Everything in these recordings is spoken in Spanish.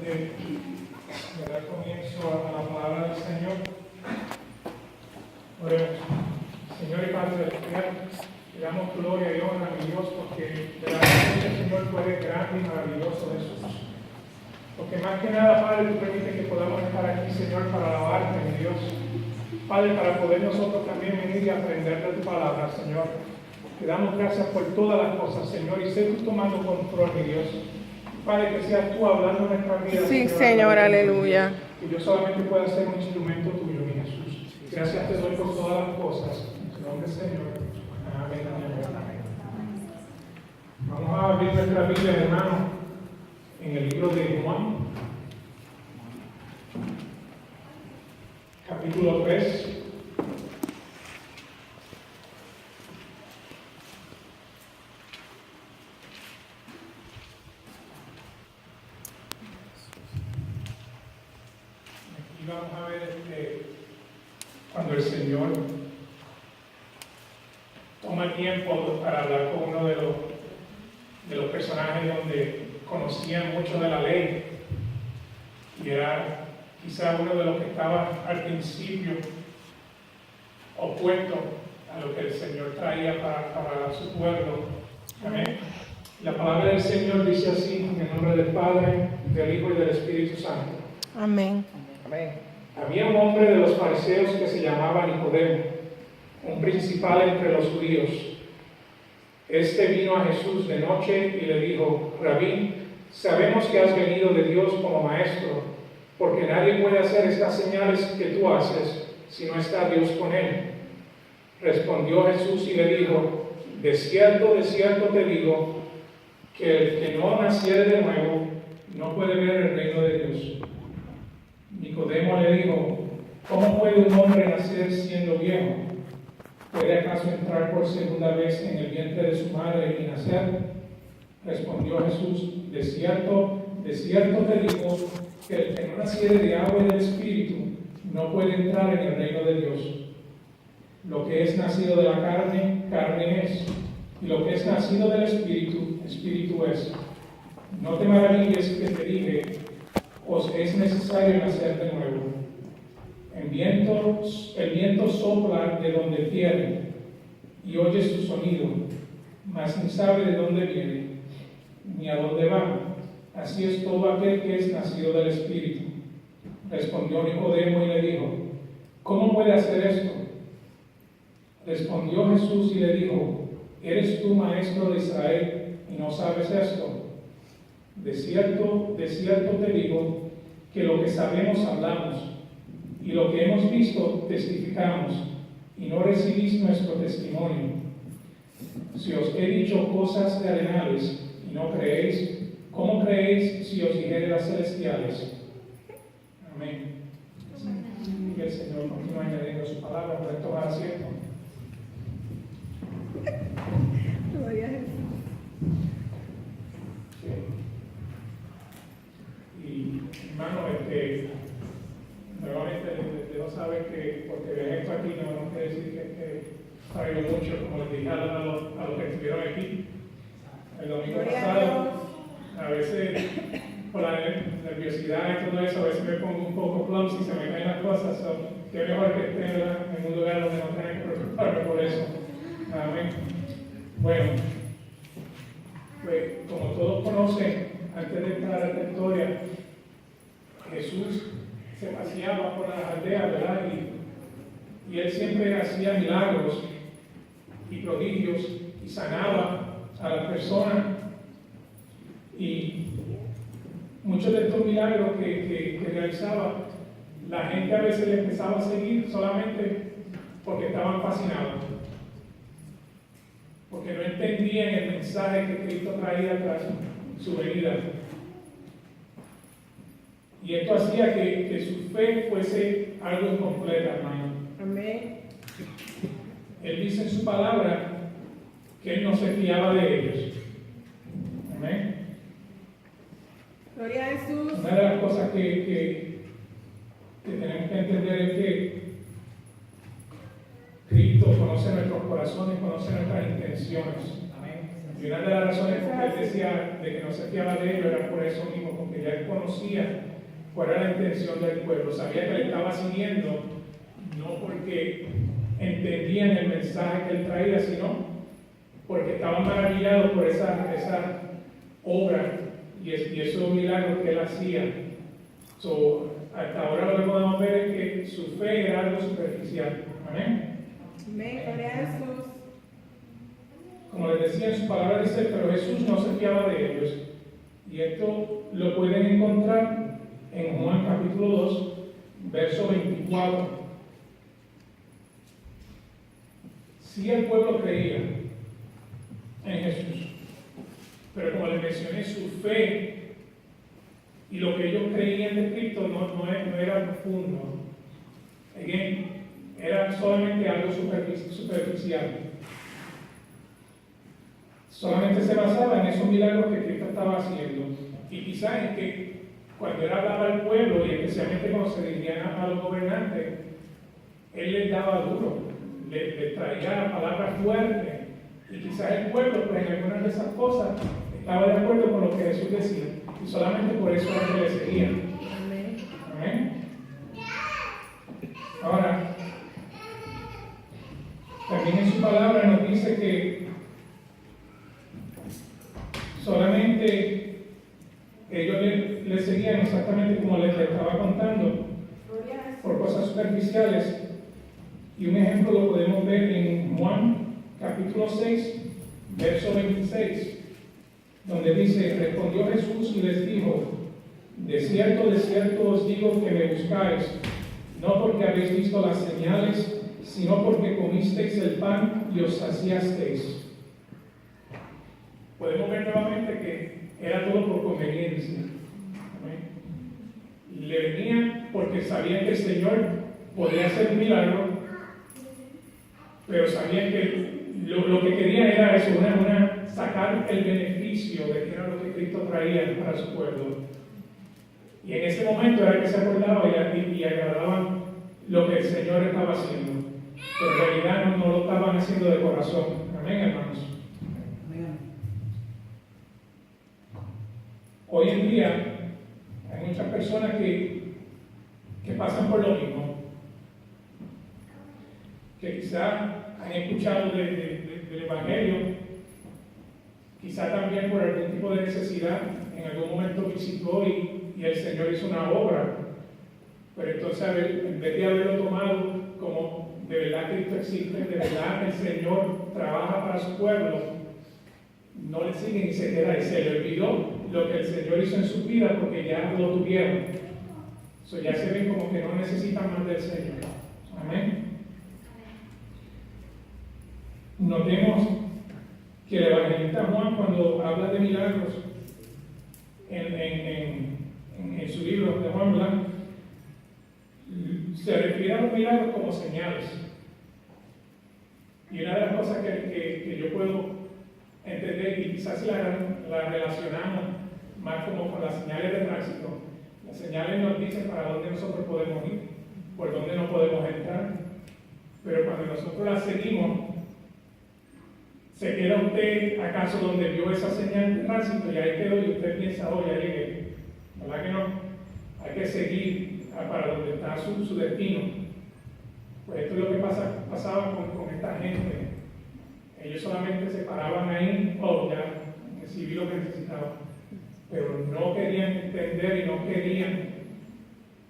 de dar comienzo a la palabra del Señor. Oremos. Señor y Padre del cielo, te damos gloria y honra a mi Dios, porque verdaderamente, Señor, tú eres grande y maravilloso, Jesús. Porque más que nada, Padre, tú permites que podamos estar aquí, Señor, para alabarte, mi Dios. Padre, para poder nosotros también venir y aprender de tu palabra, Señor. Te damos gracias por todas las cosas, Señor, y sé tú tomando control, mi Dios. Padre, que seas tú hablando en nuestras vidas. Sí, Señor, aleluya. Que yo solamente pueda ser un instrumento tuyo, mi Jesús. Gracias te doy por todas las cosas. En tu nombre, Señor. Amén. Vamos a abrir nuestra Biblia, hermano, en el libro de Juan, capítulo 3. Aquí vamos a ver cuando el Señor toma tiempo para hablar con uno de los personajes donde conocían mucho de la ley y era quizá uno de los que estaba al principio opuesto a lo que el Señor traía para su pueblo. Amén. La palabra del Señor dice así, en el nombre del Padre, del Hijo y del Espíritu Santo. Amén. Amén. Había un hombre de los fariseos que se llamaba Nicodemo, un principal entre los judíos. Este vino a Jesús de noche y le dijo: Rabí, sabemos que has venido de Dios como maestro, porque nadie puede hacer estas señales que tú haces si no está Dios con él. Respondió Jesús y le dijo: de cierto te digo, que el que no naciere de nuevo no puede ver el reino de Dios. Nicodemo le dijo: ¿cómo puede un hombre nacer siendo viejo? ¿Puede acaso entrar por segunda vez en el vientre de su madre y nacer? Respondió Jesús: de cierto te digo, que el que no naciere de agua y del Espíritu no puede entrar en el reino de Dios. Lo que es nacido de la carne, carne es, y lo que es nacido del Espíritu, Espíritu es. No te maravilles que te dije: os es necesario nacer de nuevo. El viento sopla de donde quiere y oye su sonido, mas ni sabe de dónde viene ni a dónde va. Así es todo aquel que es nacido del Espíritu. Respondió Nicodemo y le dijo: ¿cómo puede hacer esto? Respondió Jesús y le dijo: ¿eres tú maestro de Israel y no sabes esto? De cierto te digo, que lo que sabemos hablamos, y lo que hemos visto testificamos, y no recibís nuestro testimonio. Si os he dicho cosas terrenales y no creéis, ¿cómo creéis si os dijere las celestiales? Amén. Y el Señor continúa añadiendo su palabra. Pueden tomar asiento. Gloria a Jesús. Y hermano, nuevamente Dios sabe que porque ven esto aquí no quiere decir que traigo mucho, como les dije a los que estuvieron aquí el domingo pasado. A veces por la nerviosidad y todo eso, a veces me pongo un poco clumsy y se me caen las cosas. Qué mejor que esté en un lugar donde no tenga que preocuparme por eso. Amén. Bueno, pues como todos conocen, antes de entrar a esta historia, Jesús se paseaba por las aldeas, ¿verdad? Y él siempre hacía milagros y prodigios y sanaba a las personas. Y muchos de estos milagros que realizaba, la gente a veces le empezaba a seguir solamente porque estaban fascinados, porque no entendían el mensaje que Cristo traía tras su venida. Y esto hacía que su fe fuese algo incompleta, hermano. Amén. Él dice en su palabra que él no se fiaba de ellos. Amén. Gloria a Jesús. Una de las cosas que tenemos que entender es que Cristo conoce nuestros corazones, conoce nuestras intenciones. Y una de las razones por que él decía de que no se fiaba de ellos era por eso mismo, porque ya él conocía cuál era la intención del pueblo. Sabía que le estaba siguiendo, no porque entendían el mensaje que él traía, sino porque estaban maravillados por esa obra y esos milagros que él hacía. Hasta ahora lo que podemos ver es que su fe era algo superficial. Amén. Amén. Gloria a Jesús. Como les decía, en su palabra dice, pero Jesús no se fiaba de ellos. Y esto lo pueden encontrar en Juan capítulo 2, verso 24. Si el pueblo creía en Jesús, pero como les mencioné, su fe y lo que ellos creían de Cristo no era profundo. Again, era solamente algo superficial. Solamente se basaba en esos milagros que Cristo estaba haciendo. Y quizás en que cuando él hablaba al pueblo, y especialmente cuando se dirigían a los gobernantes, él les daba duro, les traía palabras fuertes. Y quizás el pueblo, pues en algunas de esas cosas, estaba de acuerdo con lo que Jesús decía. Y solamente por eso era que le seguían. Amén. Amén. Ahora, también en su palabra nos dice que solamente ellos le seguían exactamente como les estaba contando, por cosas superficiales. Y un ejemplo lo podemos ver en Juan capítulo 6, verso 26, donde dice, respondió Jesús y les dijo, de cierto os digo que me buscáis, no porque habéis visto las señales, sino porque comisteis el pan y os saciasteis. Podemos ver nuevamente que era todo por conveniencia. ¿Amén? Le venían porque sabían que el Señor podía hacer un milagro, pero sabían que lo que querían era eso, sacar el beneficio de que era lo que Cristo traía para su pueblo. Y en ese momento era que se acordaba y agradaban lo que el Señor estaba haciendo. Pero en realidad no lo estaban haciendo de corazón. Amén, hermanos. Hoy en día hay muchas personas que pasan por lo mismo, que quizá han escuchado del Evangelio, quizá también por algún tipo de necesidad, en algún momento visitó y el Señor hizo una obra, pero entonces en vez de haberlo tomado como de verdad Cristo existe, de verdad el Señor trabaja para su pueblo, no le siguen y se queda y se le olvidó lo que el Señor hizo en su vida porque ya lo tuvieron. Ya se ven como que no necesitan más del Señor. Amén. Notemos que el evangelista Juan, cuando habla de milagros en su libro de Juan Blanco, se refiere a los milagros como señales. Y una de las cosas que yo puedo entender, y quizás la relacionamos más como con las señales de tránsito. Las señales nos dicen para dónde nosotros podemos ir, por dónde no podemos entrar. Pero cuando nosotros las seguimos, ¿se queda usted acaso donde vio esa señal de tránsito y ahí quedó y usted piensa, oh, ya llegué? ¿Verdad que no? Hay que seguir para donde está su destino. Pues esto es lo que pasaba con esta gente. Ellos solamente se paraban ahí, oh, ya recibí lo que necesitaba. Pero no querían entender y no querían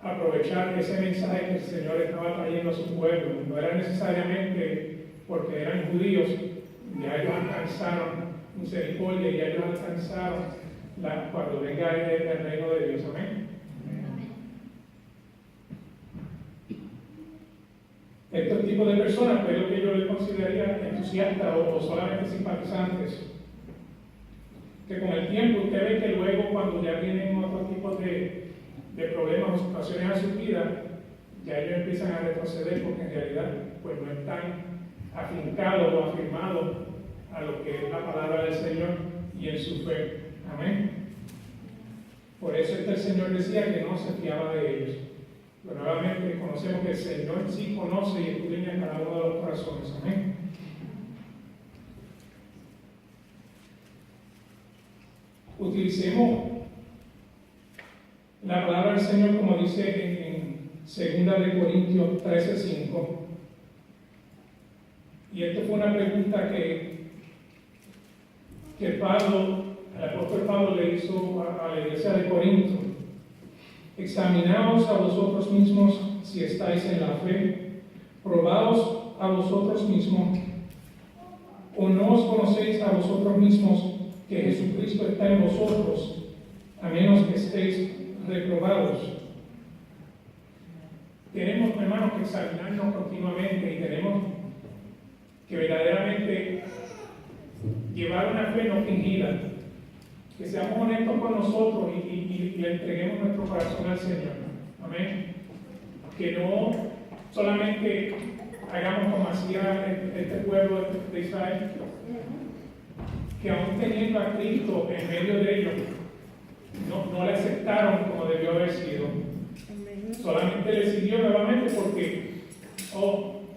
aprovechar ese mensaje que el Señor estaba trayendo a su pueblo. No era necesariamente porque eran judíos, ya ellos alcanzaron misericordia, ya ellos alcanzaron cuando venga el reino de Dios. Amén. Estos tipos de personas, pues, es lo que yo les consideraría entusiastas o solamente simpatizantes, que con el tiempo usted ve que luego cuando ya vienen otros tipos de problemas o situaciones a su vida, ya ellos empiezan a retroceder porque en realidad pues no están afincados o afirmados a lo que es la palabra del Señor y en su fe. Amén. Por eso el Señor decía que no se fiaba de ellos. Pero nuevamente conocemos que el Señor sí conoce y escudriña cada uno de los corazones. Amén. Utilicemos La palabra del Señor, como dice en 2 de Corintios 13:5, y esto fue una pregunta que Pablo, el apóstol Pablo le hizo a la iglesia de Corinto: examinaos a vosotros mismos si estáis en la fe, probaos a vosotros mismos, o no os conocéis a vosotros mismos que Jesucristo está en vosotros, a menos que estéis reprobados. Tenemos, hermanos, que examinarnos continuamente y tenemos que verdaderamente llevar una fe no fingida, que seamos honestos con nosotros y le entreguemos nuestro corazón al Señor. Amén. Que no solamente hagamos como hacía este pueblo de Israel, que aún teniendo a Cristo en medio de ellos, no le aceptaron como debió haber sido. Solamente le siguió nuevamente porque,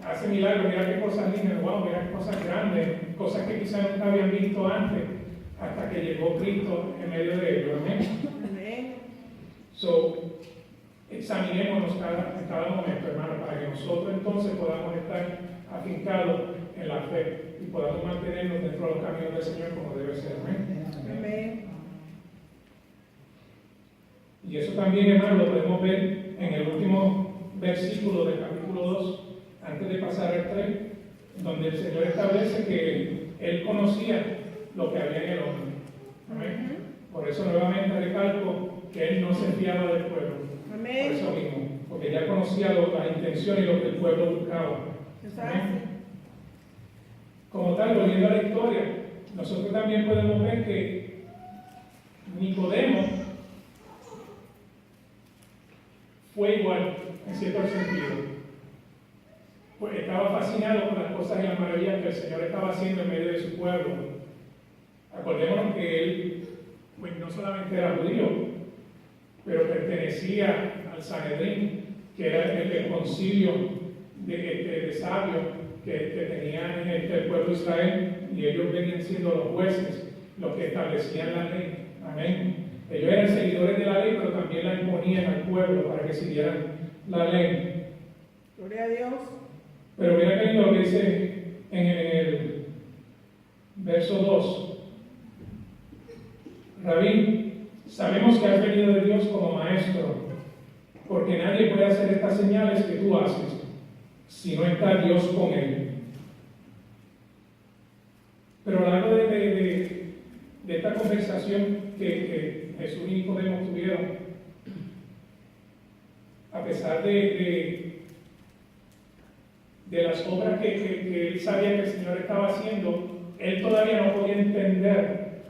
hace milagros, mira qué cosas lindas, wow, mira qué cosas grandes, cosas que quizás nunca habían visto antes, hasta que llegó Cristo en medio de ellos. Amén. Examinémonos en cada momento, hermano, para que nosotros entonces podamos estar afincados en la fe y podamos mantenernos dentro de los caminos del Señor como debe ser. Amén. Y eso también, hermano, lo podemos ver en el último versículo del capítulo 2, antes de pasar al 3, donde el Señor establece que Él conocía lo que había en el hombre. Amén. Por eso nuevamente recalco que Él no se fiaba del pueblo. Amén. Por eso mismo, porque ya conocía las intenciones y lo que el pueblo buscaba. Amén. Como tal, volviendo a la historia, nosotros también podemos ver que Nicodemo fue igual, en cierto sentido. Pues estaba fascinado con las cosas y las maravillas que el Señor estaba haciendo en medio de su pueblo. Acordémonos que él, pues no solamente era judío, pero pertenecía al Sanedrín, que era el concilio de sabios que tenía el pueblo de Israel, y ellos venían siendo los jueces, los que establecían la ley. Amén. Ellos eran seguidores de la ley, pero también la imponían al pueblo para que siguieran la ley. Gloria a Dios. Pero mira que lo que dice en el verso 2. Rabí, sabemos que has venido de Dios como maestro, porque nadie puede hacer estas señales que tú haces si no está Dios con él. Pero a lo largo de esta conversación que Jesús y Nicodemo tuvieron, a pesar de las obras que él sabía que el Señor estaba haciendo, él todavía no podía entender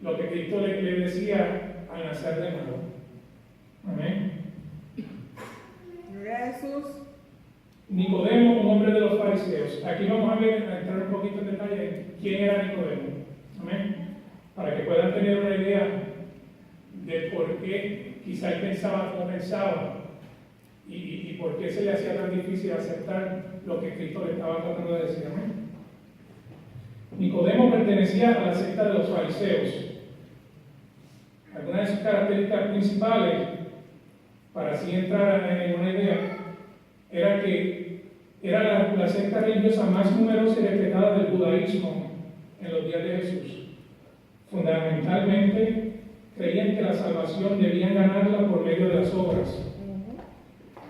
lo que Cristo le decía al nacer de nuevo. Amén. Gloria a Jesús. Nicodemo, un hombre de los fariseos. Aquí vamos a entrar un poquito en detalle en quién era Nicodemo. Amén. Para que puedan tener una idea de por qué quizá él pensaba como pensaba y por qué se le hacía tan difícil aceptar lo que Cristo le estaba tratando de decir. Amén. Nicodemo pertenecía a la secta de los fariseos. Algunas de sus características principales, para así entrar en una idea, era que era la secta religiosa más numerosa y respetada del judaísmo en los días de Jesús. Fundamentalmente, creían que la salvación debían ganarla por medio de las obras,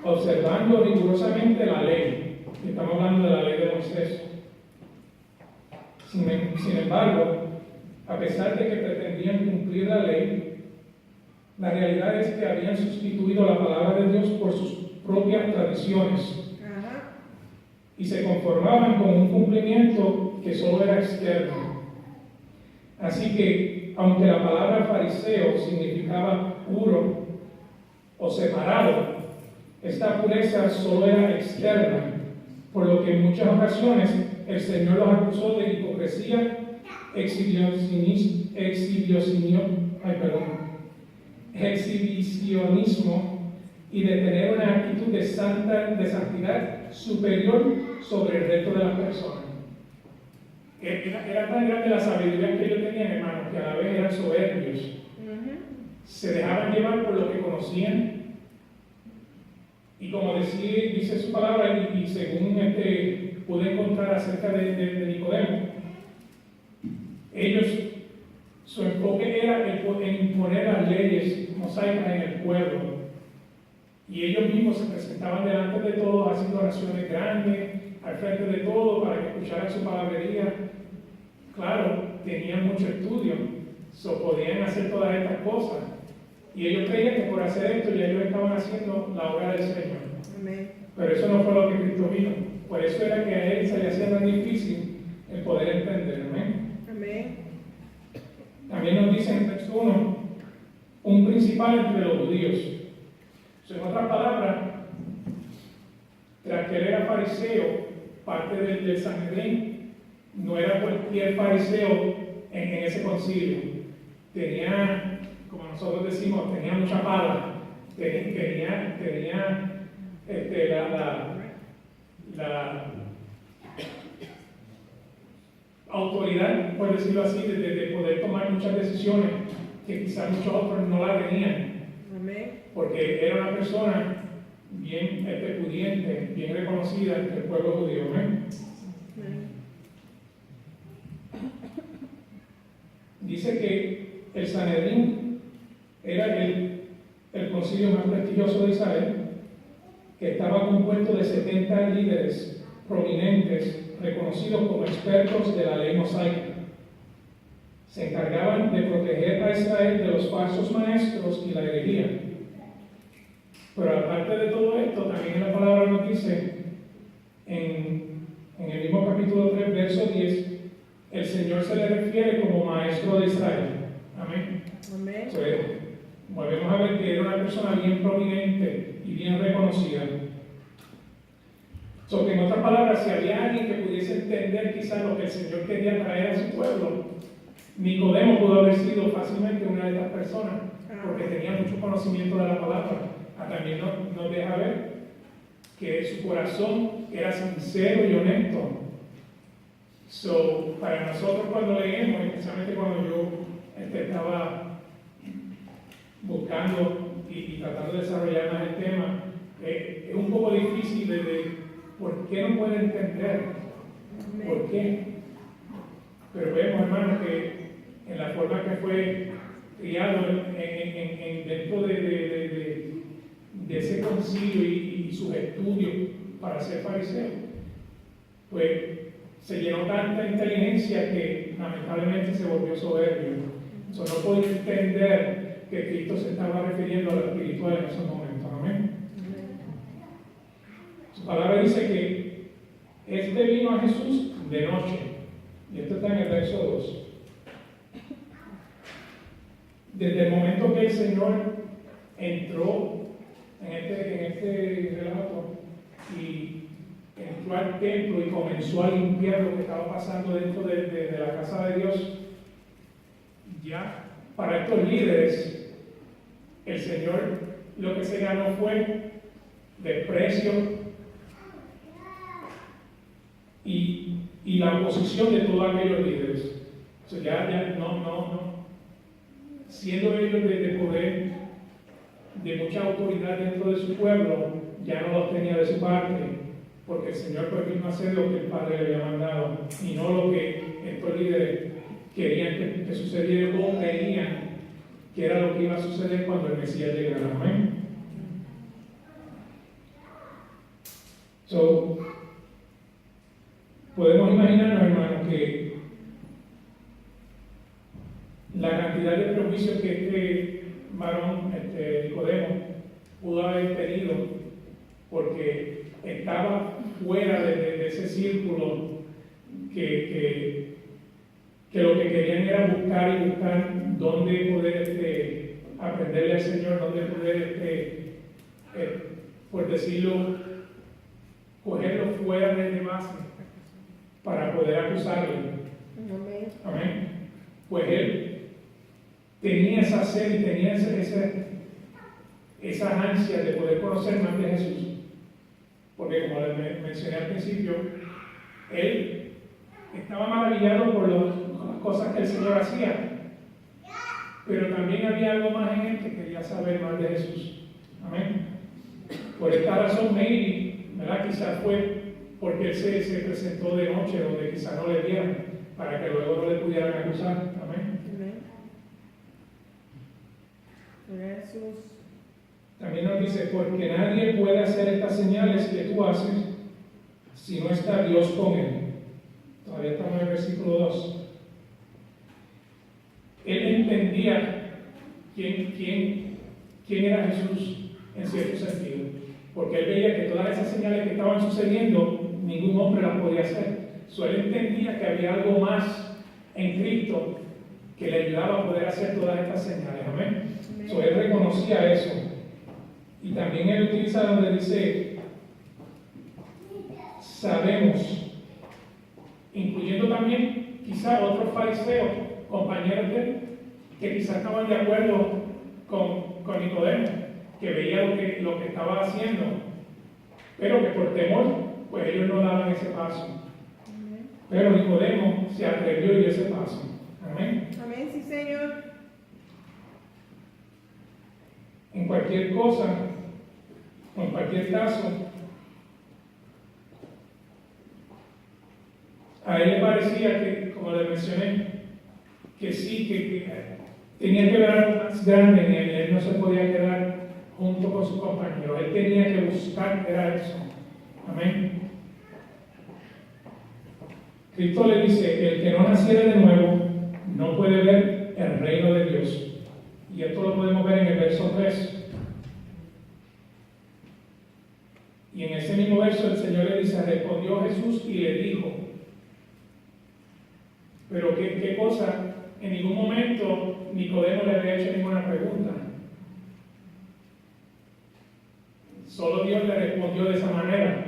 observando rigurosamente la ley. Estamos hablando de la ley de Moisés. Sin embargo, a pesar de que pretendían cumplir la ley, la realidad es que habían sustituido la palabra de Dios por sus propias tradiciones y se conformaban con un cumplimiento que solo era externo. Así que, aunque la palabra fariseo significaba puro o separado, esta pureza solo era externa, por lo que en muchas ocasiones el Señor los acusó de hipocresía, exhibicionismo y de tener una actitud de santidad superior sobre el resto de las personas. Era tan grande la sabiduría que ellos tenían, hermanos, que a la vez eran soberbios. se dejaban llevar por lo que conocían. Y como dice su palabra, y según pude encontrar acerca de Nicodemo, ellos, su enfoque era en imponer las leyes mosaicas en el pueblo. Y ellos mismos se presentaban delante de todos haciendo oraciones grandes, al frente de todo, para que escucharan su palabrería. Claro, tenían mucho estudio, podían hacer todas estas cosas. Y ellos creían que por hacer esto ya ellos estaban haciendo la obra del Señor. Amén. Pero eso no fue lo que Cristo vino. Por eso era que a él se le hacía tan difícil el poder entender. Amén. Amén. También nos dice en el texto 1, un principal entre los judíos. En otras palabras, tras que él era fariseo, parte del Sanedrín, no era cualquier fariseo en ese concilio. Tenía, como nosotros decimos, tenía mucha pala, tenía la autoridad, por decirlo así, de poder tomar muchas decisiones que quizás muchos otros no la tenían. Amén. Porque era una persona bien pudiente, bien reconocida entre el pueblo judío. ¿Eh? Dice que el Sanedrín era el concilio más prestigioso de Israel, que estaba compuesto de 70 líderes prominentes, reconocidos como expertos de la ley mosaica. Se encargaban de proteger a Israel de los falsos maestros y la herejía. Pero aparte de todo esto, también en la palabra nos dice, en el mismo capítulo 3, verso 10, el Señor se le refiere como maestro de Israel. Amén. Amén. Entonces, volvemos a ver que era una persona bien prominente y bien reconocida. Que en otras palabras, si había alguien que pudiese entender quizás lo que el Señor quería traer a su pueblo, Nicodemo pudo haber sido fácilmente una de estas personas, porque tenía mucho conocimiento de la palabra. También nos deja ver que su corazón era sincero y honesto. Para nosotros cuando leemos, especialmente cuando yo estaba buscando y tratando de desarrollar más el tema, es un poco difícil de por qué no puede entender, por qué. Pero vemos, hermanos, que en la forma que fue criado dentro de ese concilio y sus estudios para ser fariseo, pues se llenó tanta inteligencia que lamentablemente se volvió soberbio. No podía entender que Cristo se estaba refiriendo a lo espiritual en esos momentos. Amén. Su palabra dice que este vino a Jesús de noche, y esto está en el verso 2. Desde el momento que el Señor entró en este relato y entró al templo y comenzó a limpiar lo que estaba pasando dentro de la casa de Dios, ya para estos líderes el Señor lo que se ganó fue desprecio y la oposición de todos aquellos líderes. O sea, ya no siendo ellos de poder, de mucha autoridad dentro de su pueblo, ya no los tenía de su parte, porque el Señor pues vino a hacer lo que el Padre le había mandado y no lo que estos líderes querían que sucediera o creían que era lo que iba a suceder cuando el Mesías llegara. Amén. Podemos imaginarnos, hermanos, que la cantidad de prejuicios que este varón, Nicodemo, pudo haber tenido, porque estaba fuera de ese círculo que lo que querían era buscar dónde poder aprenderle al Señor, dónde poder, por decirlo, cogerlo fuera de base para poder acusarle. Amén. Amén. Pues él tenía esa sed y tenía esas ansias de poder conocer más de Jesús. Porque como les mencioné al principio, él estaba maravillado por las cosas que el Señor hacía. pero también había algo más en él que quería saber más de Jesús. Amén. Por esta razón, maybe, ¿verdad? Quizás fue porque él se presentó de noche, donde quizás no le vieran, para que luego no le pudieran acusar. Amén. Amén. Gloria a Jesús. También nos dice, porque nadie puede hacer estas señales que tú haces si no está Dios con él. Todavía estamos en el versículo 2. Él entendía quién era Jesús en cierto sentido, porque él veía que todas esas señales que estaban sucediendo, ningún hombre las podía hacer. Él entendía que había algo más en Cristo que le ayudaba a poder hacer todas estas señales. Amén. Él reconocía eso. Y también él utiliza donde dice, sabemos, incluyendo también quizá otros fariseos, compañeros de él, que quizás estaban de acuerdo con Nicodemo, que veía lo que estaba haciendo, pero que por temor, pues ellos no daban ese paso. Amén. Pero Nicodemo se atrevió y dio ese paso. Amén. Amén, sí, Señor. En cualquier cosa, o en cualquier caso, a él le parecía que, como le mencioné, que sí, que tenía que ver algo más grande en él. Él no se podía quedar junto con sus compañeros. Él tenía que buscar, era eso. Amén. Cristo le dice, el que no naciere de nuevo no puede ver el reino de Dios. Y esto lo podemos ver en el verso 3. Y en ese mismo verso el Señor le dice, respondió Jesús y le dijo, pero ¿qué cosa? En ningún momento Nicodemo le había hecho ninguna pregunta. Solo Dios le respondió de esa manera.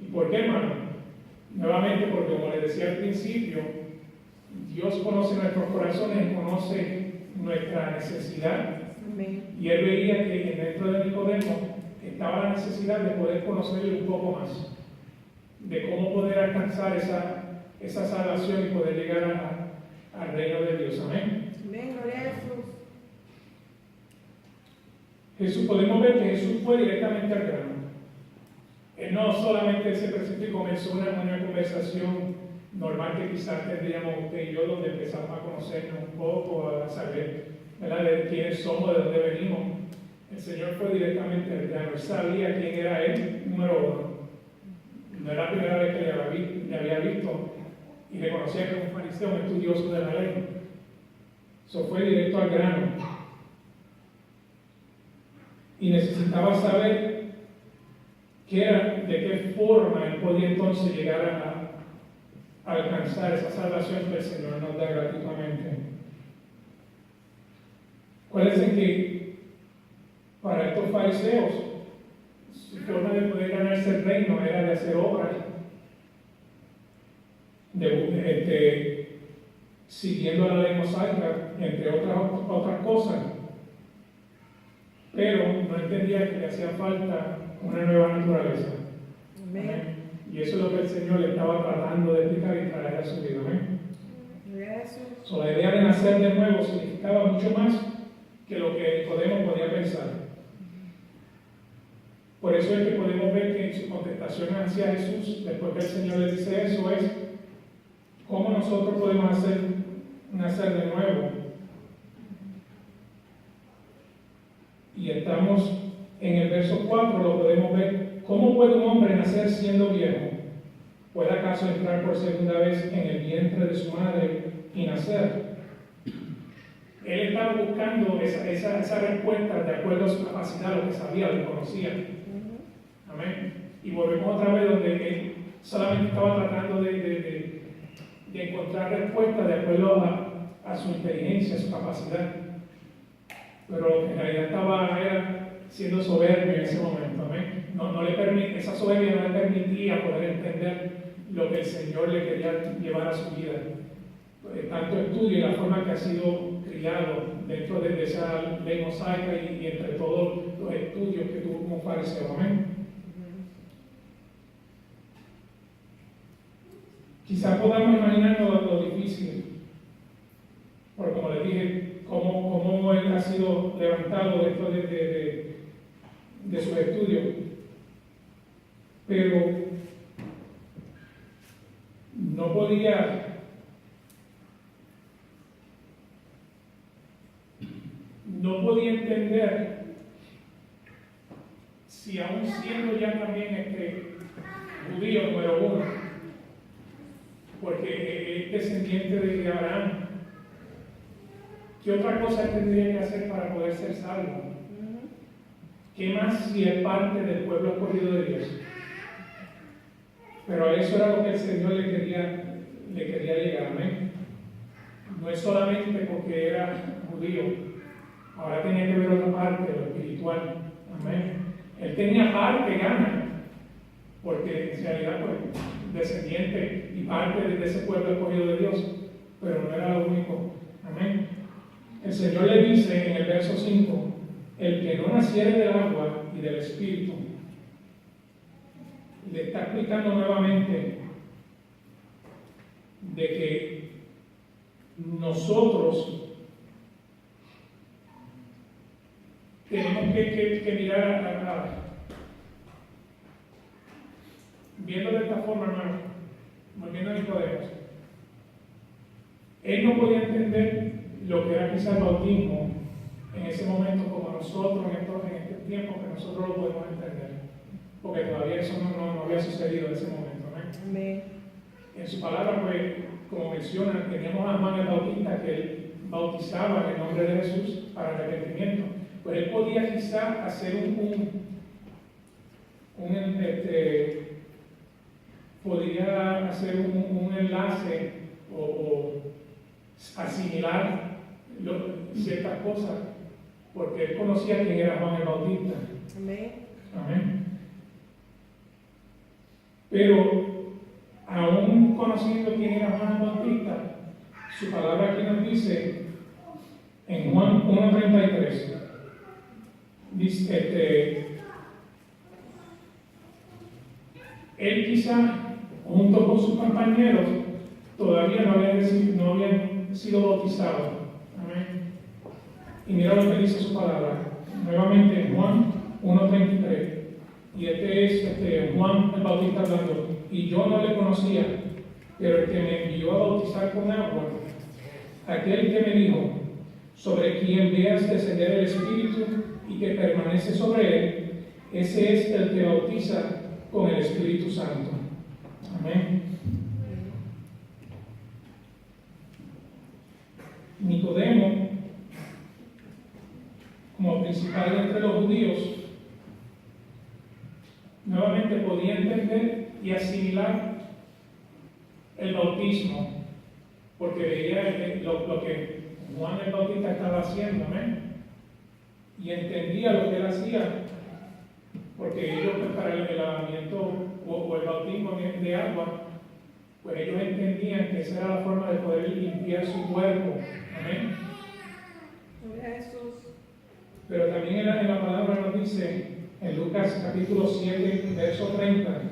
¿Y por qué, hermano? Nuevamente porque, como les decía al principio, Dios conoce nuestros corazones, conoce nuestra necesidad. Amén. Y él veía que dentro de Nicodemo estaba la necesidad de poder conocerle un poco más, de cómo poder alcanzar esa salvación y poder llegar al reino de Dios. Amén. Amén, gloria a Jesús. Podemos ver que Jesús fue directamente al grano. Él no solamente se presentó y comenzó una conversación normal que quizás tendríamos usted y yo, donde empezamos a conocernos un poco, a saber, ¿verdad?, de quiénes somos, de dónde venimos. El Señor fue directamente al grano. Él sabía quién era Él, número uno. No era la primera vez que le había visto y reconocía que era un fariseo, un estudioso de la ley. Eso fue directo al grano. Y necesitaba saber de qué forma él podía entonces llegar a alcanzar esa salvación que el Señor nos da gratuitamente. Acuérdense que para estos fariseos, su forma de poder ganarse el reino era de hacer obras, siguiendo la ley mosaica, entre otras cosas. Pero no entendía que le hacía falta una nueva naturaleza. Amén. Amén. Y eso es lo que el Señor le estaba tratando de explicar y traer a su vida. Amén. Gloria a Jesús. La idea de nacer de nuevo significaba mucho más que lo que Nicodemo podía pensar. Por eso es que podemos ver que en su contestación hacia Jesús, después que el Señor le dice eso, es cómo nosotros podemos hacer nacer de nuevo. Y estamos en el verso 4, lo podemos ver. ¿Cómo puede un hombre nacer siendo viejo? ¿Puede acaso entrar por segunda vez en el vientre de su madre y nacer? Él estaba buscando esa respuesta de acuerdo a su capacidad, lo que sabía, lo que conocía. Amén. Y volvemos otra vez donde él solamente estaba tratando de encontrar respuesta de acuerdo a su inteligencia, a su capacidad. Pero en realidad era siendo soberbio en ese momento. Amén. Esa soberbia no le permitía poder entender lo que el Señor le quería llevar a su vida. Tanto estudio y la forma que ha sido criado dentro de esa ley mosaica y entre todos los estudios que tuvo como fariseo. Amén. Quizás podamos imaginarnos lo difícil, porque como les dije, cómo cómo él ha sido levantado después de sus estudios. Pero no podía entender si aún siendo ya también judío número uno, porque es descendiente de Abraham, ¿qué otra cosa tendría que hacer para poder ser salvo? ¿Qué más si es parte del pueblo escogido de Dios? Pero a eso era lo que el Señor le quería llegar, amén. No es solamente porque era judío, ahora tenía que ver otra parte, lo espiritual, amén. Él tenía parte gana, porque en realidad pues descendiente y parte de ese pueblo escogido de Dios, pero no era lo único, amén. El Señor le dice en el verso 5, el que no naciere del agua y del Espíritu, le está explicando nuevamente de que nosotros tenemos que mirar viendo de esta forma, hermano, volviendo a Nicodemo. Él no podía entender lo que era quizás el bautismo en ese momento como nosotros en este tiempo que nosotros lo podemos entender, porque todavía eso no había sucedido en ese momento, ¿no? Amén. En su palabra, pues, como menciona, teníamos a Juan el Bautista que él bautizaba en el nombre de Jesús para arrepentimiento. Pues él podía quizás hacer podría hacer un enlace o asimilar ciertas cosas, porque él conocía quién era Juan el Bautista. Amén. Amén. Pero aún conociendo quién era Juan el Bautista, su palabra aquí nos dice en Juan 1:33, dice él quizá junto con sus compañeros todavía no habían sido bautizados. Amén. Y mira lo que dice su palabra nuevamente en Juan 1:33, y es Juan el Bautista hablando: y yo no le conocía, pero el que me envió a bautizar con agua, aquel que me dijo, sobre quien veas descender el Espíritu y que permanece sobre él, ese es el que bautiza con el Espíritu Santo. Amén. Nicodemo, como principal entre los judíos, nuevamente podía entender y asimilar el bautismo, porque veía lo que Juan el Bautista estaba haciendo, amén, y entendía lo que él hacía, porque ellos, pues, para el lavamiento o el bautismo de agua, pues ellos entendían que esa era la forma de poder limpiar su cuerpo, amén. Gloria a Jesús. Pero también en la palabra nos dice en Lucas capítulo 7, verso 30,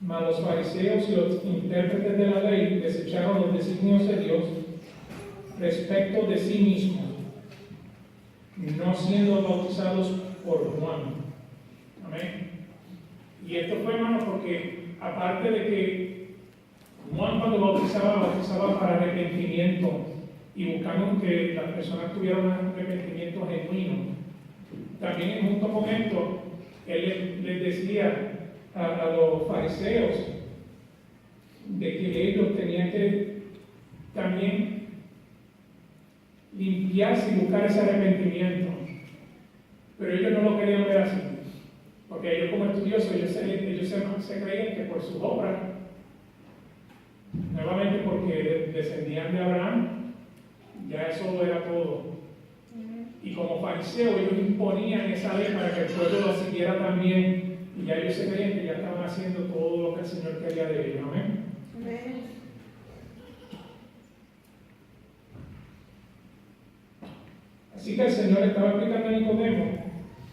mas los fariseos y los intérpretes de la ley desecharon los designios de Dios respecto de sí mismos, no siendo bautizados por Juan. Amén. Y esto fue, hermano, porque aparte de que Juan cuando bautizaba para arrepentimiento y buscando que las personas tuvieran un arrepentimiento genuino, también en un momento él les decía a los fariseos de que ellos tenían que también limpiarse y buscar ese arrepentimiento, pero ellos no lo querían ver así, porque ellos como estudiosos ellos se creían que por sus obras, nuevamente porque descendían de Abraham, ya eso era todo. Y como fariseos ellos imponían esa ley para que el pueblo lo siguiera también, y ya ellos se creían que ya estaban haciendo todo lo que el Señor quería de ellos. Amén. Amén. Así que el Señor estaba explicando a Nicodemo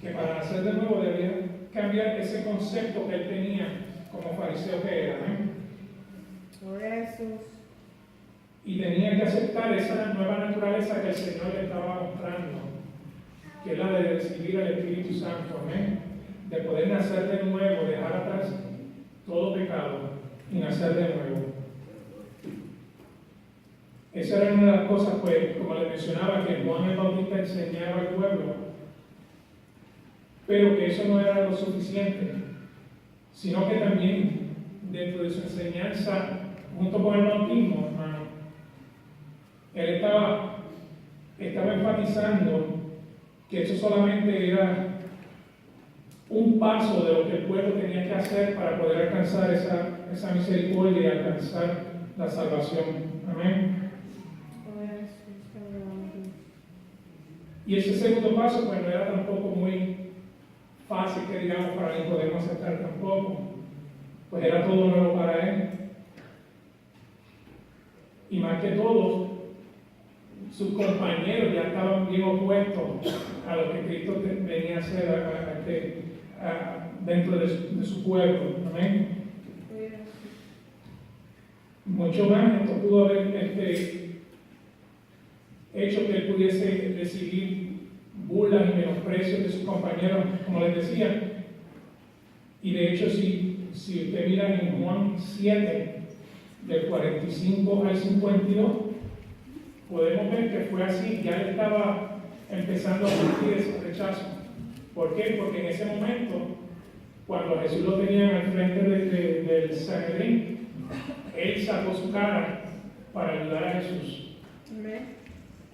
que para nacer de nuevo debía cambiar ese concepto que él tenía como fariseo que era. Amén. Gloria a Jesús. y tenía que aceptar esa nueva naturaleza que el Señor le estaba mostrando, que es la de recibir el Espíritu Santo, amén, de poder nacer de nuevo, dejar atrás todo pecado y nacer de nuevo. Esa era una de las cosas, pues, como les mencionaba, que Juan el Bautista enseñaba al pueblo, pero que eso no era lo suficiente, sino que también dentro de su enseñanza, junto con el bautismo, hermano, él estaba enfatizando que eso solamente era un paso de lo que el pueblo tenía que hacer para poder alcanzar esa misericordia y alcanzar la salvación. Amén. Y ese segundo paso, pues no era tampoco muy fácil, que digamos, para Nicodemo aceptar tampoco, pues era todo nuevo para él. Y más que todo, sus compañeros ya estaban bien opuestos a lo que Cristo venía a hacer dentro de su pueblo. Amén. Mucho más esto pudo haber hecho que él pudiese recibir burlas y menosprecios de sus compañeros, como les decía. Y de hecho, si usted mira en Juan 7, del 45 al 52, podemos ver que fue así. Ya él estaba empezando a sentir ese rechazo. ¿Por qué? Porque en ese momento, cuando Jesús lo tenía al frente del Sanedrín, él sacó su cara para ayudar a Jesús. Amén.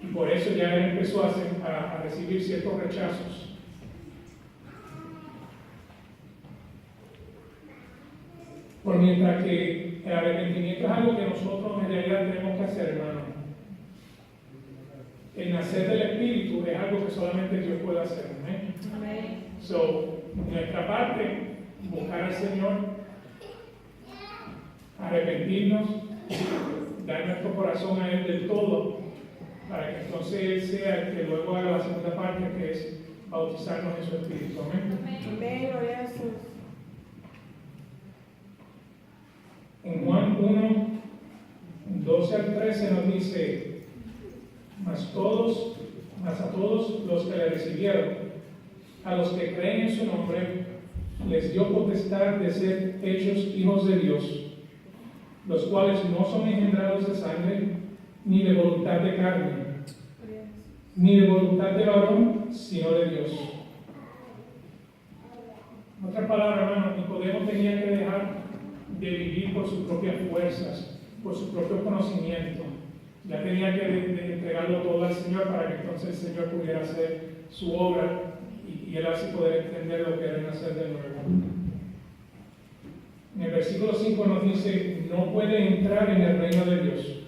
Y por eso ya él empezó a recibir ciertos rechazos. Por mientras que el arrepentimiento es algo que nosotros en realidad tenemos que hacer, hermano. El nacer del Espíritu es algo que solamente Dios puede hacer. Amén. Amén. So, nuestra parte, buscar al Señor, arrepentirnos, dar nuestro corazón a Él del todo, para que entonces Él sea el que luego haga la segunda parte, que es bautizarnos en su Espíritu. Amén. Amén, gloria a Jesús. En Juan 1, 12 al 13 nos dice: mas a todos los que le recibieron, a los que creen en su nombre, les dio potestad de ser hechos hijos de Dios, los cuales no son engendrados de sangre, ni de voluntad de carne, ni de voluntad de varón, sino de Dios. En otras palabras, hermano, Nicodemo tenía que dejar de vivir por sus propias fuerzas, por sus propios conocimientos. Ya tenía que entregarlo todo al Señor para que entonces el Señor pudiera hacer su obra y él así poder entender lo que era nacer de nuevo. En el versículo 5 nos dice: no puede entrar en el reino de Dios